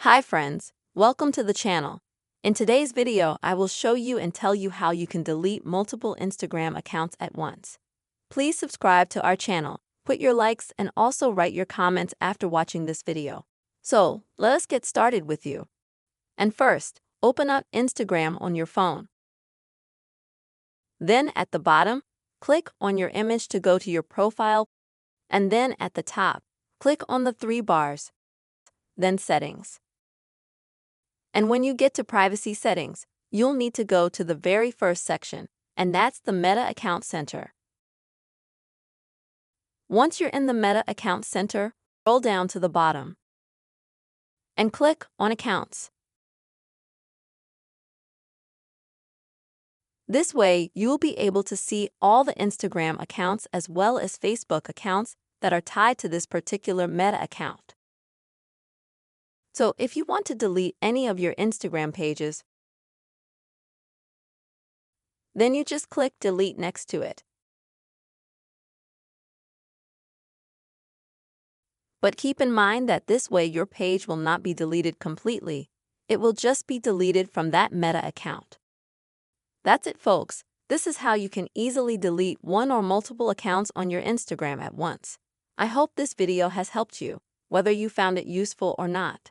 Hi friends, welcome to the channel. In today's video, I will show you and tell you how you can delete multiple Instagram accounts at once. Please subscribe to our channel, put your likes and also write your comments after watching this video. So, let us get started with you. And first, open up Instagram on your phone. Then at the bottom, click on your image to go to your profile, and then at the top, click on the three bars, then Settings. And when you get to Privacy Settings, you'll need to go to the very first section, and that's the Meta Account Center. Once you're in the Meta Account Center, scroll down to the bottom and click on Accounts. This way, you'll be able to see all the Instagram accounts as well as Facebook accounts that are tied to this particular Meta account. So if you want to delete any of your Instagram pages, then you just click Delete next to it. But keep in mind that this way your page will not be deleted completely. It will just be deleted from that Meta account. That's it, folks. This is how you can easily delete one or multiple accounts on your Instagram at once. I hope this video has helped you, whether you found it useful or not.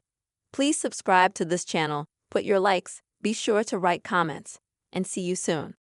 Please subscribe to this channel, put your likes, be sure to write comments, and see you soon.